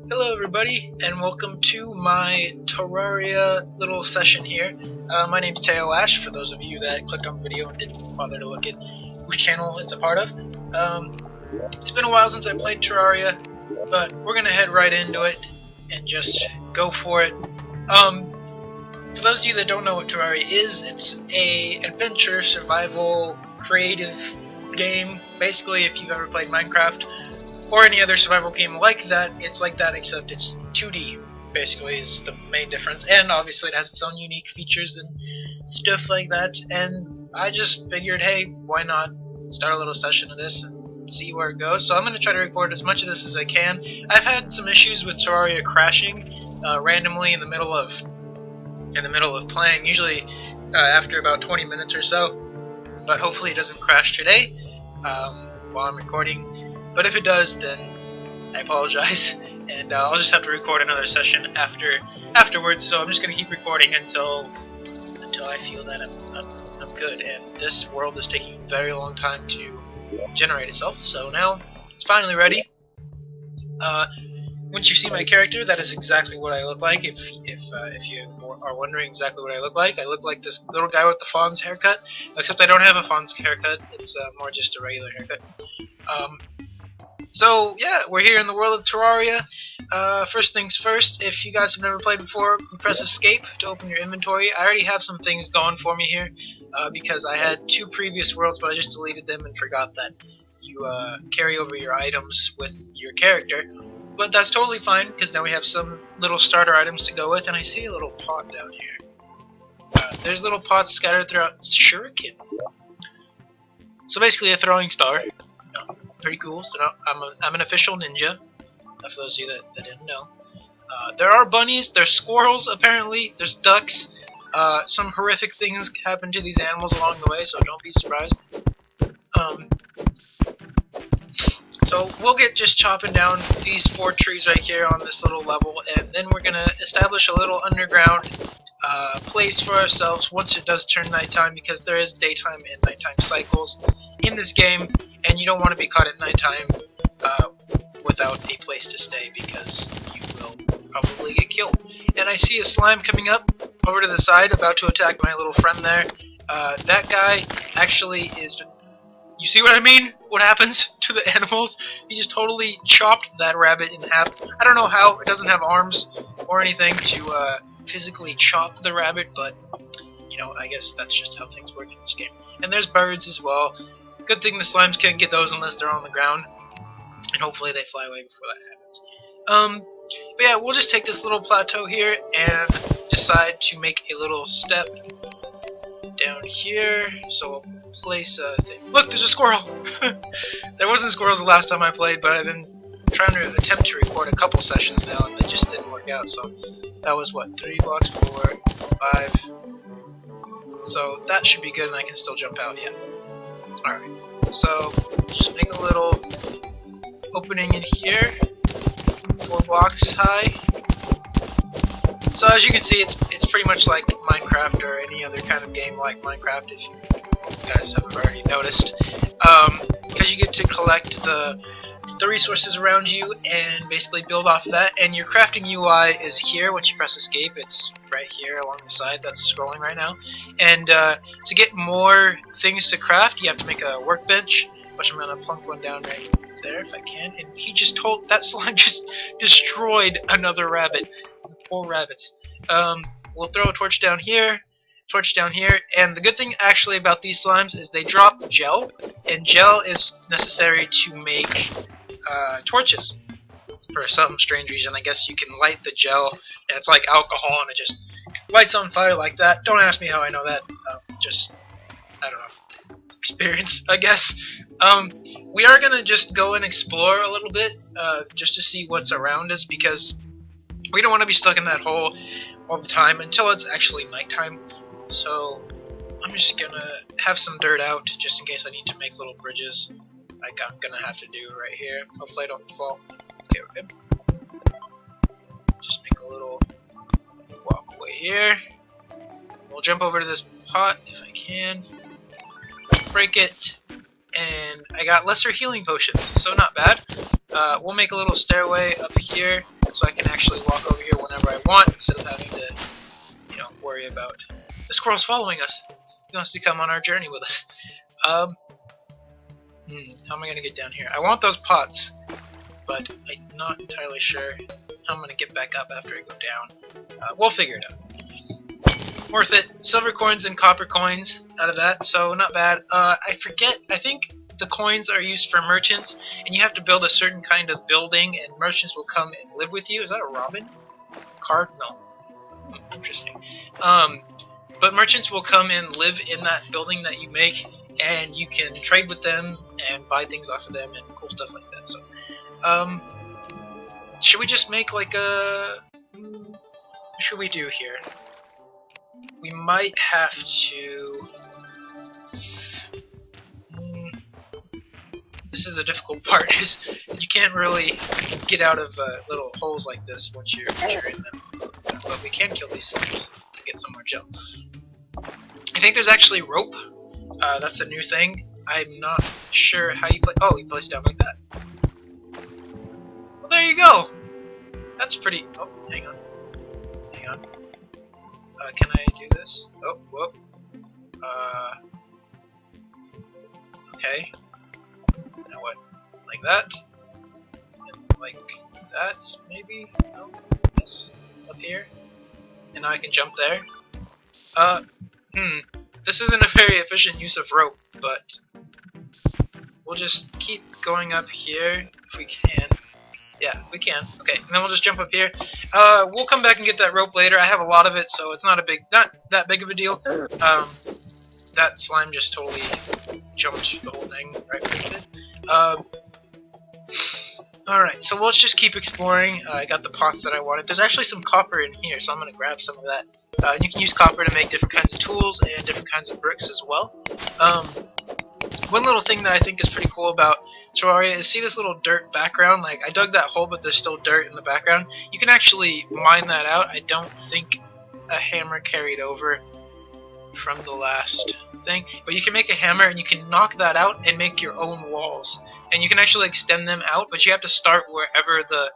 Hello everybody, and welcome to my Terraria little session here. My name's TeoAsh, for those of you that clicked on the video and didn't bother to look at whose channel it's a part of. It's been a while since I played Terraria, but we're gonna head right into it and just go for it. For those of you that don't know what Terraria is, it's a adventure, survival, creative game. Basically, if you've ever played Minecraft, or any other survival game like that, it's like that except it's 2D, basically, is the main difference. And obviously it has its own unique features and stuff like that. And I just figured, hey, why not start a little session of this and see where it goes. So I'm going to try to record as much of this as I can. I've had some issues with Terraria crashing randomly in the middle of playing, usually after about 20 minutes or so. But hopefully it doesn't crash today while I'm recording. But if it does, then I apologize, and I'll just have to record another session afterwards. So I'm just gonna keep recording until I feel that I'm good. And this world is taking a very long time to generate itself. So now it's finally ready. Once you see my character, that is exactly what I look like. If you are wondering exactly what I look like this little guy with the fawn's haircut. Except I don't have a fawn's haircut. It's more just a regular haircut. So yeah, we're here in the world of Terraria. First things first, if you guys have never played before, press escape to open your inventory. I already have some things going for me here because I had two previous worlds, but I just deleted them and forgot that you carry over your items with your character. But that's totally fine because now we have some little starter items to go with, and I see a little pot down here. There's little pots scattered throughout. Shuriken. So basically a throwing star. Pretty cool. So now I'm an official ninja. For those of you that didn't know, there are bunnies. There's squirrels. Apparently, there's ducks. Some horrific things happen to these animals along the way, so don't be surprised. So we'll get just chopping down these 4 trees right here on this little level, and then we're gonna establish a little underground place for ourselves once it does turn nighttime, because there is daytime and nighttime cycles in this game. And you don't want to be caught at nighttime without a place to stay, because you will probably get killed. And I see a slime coming up over to the side, about to attack my little friend there. That guy actually is... You see what I mean? What happens to the animals? He just totally chopped that rabbit in half. I don't know how. It doesn't have arms or anything to physically chop the rabbit, but, you know, I guess that's just how things work in this game. And there's birds as well. Good thing the slimes can't get those unless they're on the ground, and hopefully they fly away before that happens. But yeah, we'll just take this little plateau here and decide to make a little step down here. So we'll place a thing. Look, there's a squirrel! There wasn't squirrels the last time I played, but I've been trying to attempt to record a couple sessions now, and they just didn't work out. So that was what, 3 blocks, 4, 5. So that should be good, and I can still jump out. Yeah. Alright, so just make a little opening in here, 4 blocks high. So as you can see, it's pretty much like Minecraft or any other kind of game like Minecraft, if you guys haven't already noticed. Because you get to collect the resources around you and basically build off of that. And your crafting UI is here. Once you press escape, it's right here along the side that's scrolling right now. And to get more things to craft, you have to make a workbench, which I'm going to plunk one down right there if I can. And he just that slime just destroyed another rabbit. Poor rabbits. We'll throw a torch down here, and the good thing actually about these slimes is they drop gel, and gel is necessary to make torches. For some strange reason, I guess you can light the gel, and it's like alcohol, and it just lights on fire like that. Don't ask me how I know that. Just, I don't know, experience, I guess. We are gonna just go and explore a little bit, just to see what's around us, because we don't want to be stuck in that hole all the time until it's actually nighttime. So I'm just gonna have some dirt out, just in case I need to make little bridges, like I'm gonna have to do right here. Hopefully I don't fall. Okay, we're good. Just make a little walkway here. We'll jump over to this pot if I can. Break it, and I got lesser healing potions, so not bad. we'll make a little stairway up here so I can actually walk over here whenever I want instead of having to, you know, worry about the squirrel's following us. He wants to come on our journey with us. How am I gonna get down here? I want those pots, but I'm not entirely sure how I'm gonna get back up after I go down. We'll figure it out. Worth it. Silver coins and copper coins out of that, so not bad. I forget, I think the coins are used for merchants, and you have to build a certain kind of building, and merchants will come and live with you. Is that a robin? Card? No. Interesting. But merchants will come and live in that building that you make, and you can trade with them and buy things off of them and cool stuff like that. So, should we just make like a... what should we do here? We might have to... this is the difficult part, is you can't really get out of little holes like this once you're in them. But we can kill these things to get some more gel. I think there's actually rope. That's a new thing. I'm not sure how you play. Oh, you place it down like that. Well, there you go. That's pretty. Oh, hang on. Hang on. Can I do this? Oh, whoa. Okay. Now what? Like that? And like that, maybe? No? Yes. Up here? And now I can jump there. This isn't a very efficient use of rope, but we'll just keep going up here if we can. Yeah, we can. Okay, and then we'll just jump up here. We'll come back and get that rope later. I have a lot of it, so it's not that big of a deal. That slime just totally jumped the whole thing right where it did. Alright, so let's just keep exploring. I got the pots that I wanted. There's actually some copper in here, so I'm going to grab some of that. And you can use copper to make different kinds of tools and different kinds of bricks as well. One little thing that I think is pretty cool about Terraria is, see this little dirt background? Like, I dug that hole, but there's still dirt in the background. You can actually mine that out. I don't think a hammer carried over from the last thing, but you can make a hammer and you can knock that out and make your own walls, and you can actually extend them out, but you have to start wherever the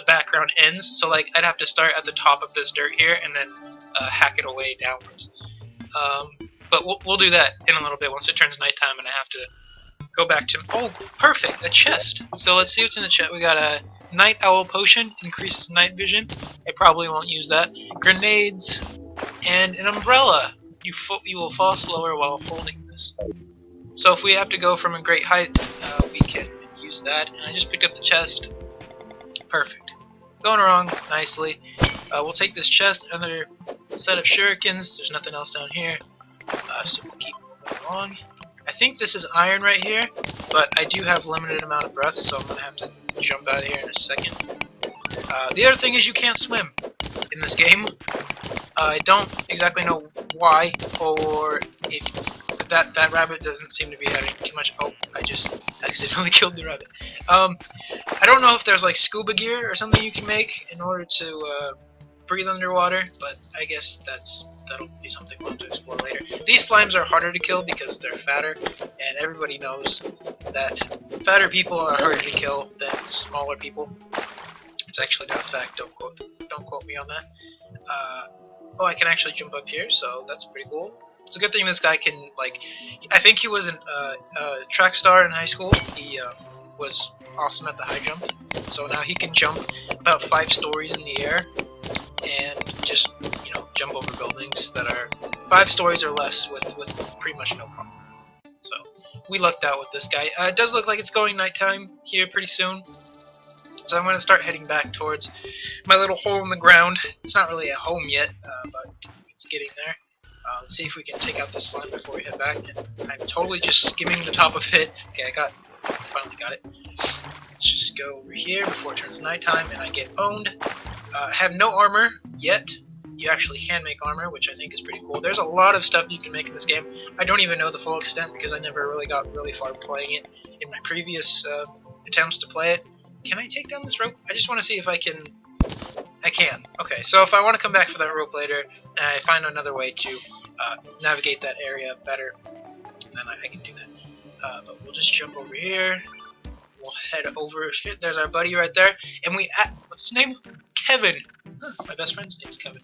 background ends. So like, I'd have to start at the top of this dirt here and then hack it away downwards. But we'll do that in a little bit once it turns nighttime and I have to go back to... Oh, perfect! A chest! So let's see what's in the chest. We got a night owl potion, increases night vision. I probably won't use that. Grenades, and an umbrella. You will fall slower while holding this. So if we have to go from a great height, we can use that. And I just picked up the chest. Perfect. Going wrong nicely. We'll take this chest, another set of shurikens. There's nothing else down here. So we'll keep moving along. I think this is iron right here, but I do have limited amount of breath, so I'm going to have to jump out of here in a second. The other thing is you can't swim in this game. I don't exactly know why, or if that rabbit doesn't seem to be having too much... Oh, I just accidentally killed the rabbit. I don't know if there's like scuba gear or something you can make in order to breathe underwater, but I guess that'll be something we'll have to explore later. These slimes are harder to kill because they're fatter, and everybody knows that fatter people are harder to kill than smaller people. It's actually not a fact, don't quote me on that. Oh, I can actually jump up here, so that's pretty cool. It's a good thing this guy can, like, I think he was a track star in high school. He was awesome at the high jump, so now he can jump about 5 stories in the air and just, you know, jump over buildings that are 5 stories or less with pretty much no problem. So we lucked out with this guy. It does look like it's going nighttime here pretty soon, so I'm going to start heading back towards my little hole in the ground. It's not really a home yet, but it's getting there. Let's see if we can take out this slime before we head back. And I'm totally just skimming the top of it. Okay, I finally got it. Let's just go over here before it turns nighttime and I get owned. I have no armor yet. You actually can make armor, which I think is pretty cool. There's a lot of stuff you can make in this game. I don't even know the full extent because I never really got really far playing it in my previous attempts to play it. Can I take down this rope? I just want to see if I can... I can. Okay, so if I want to come back for that rope later, and I find another way to navigate that area better, then I can do that. But we'll just jump over here. We'll head over here. There's our buddy right there, and what's his name? Kevin. Huh, my best friend's name is Kevin.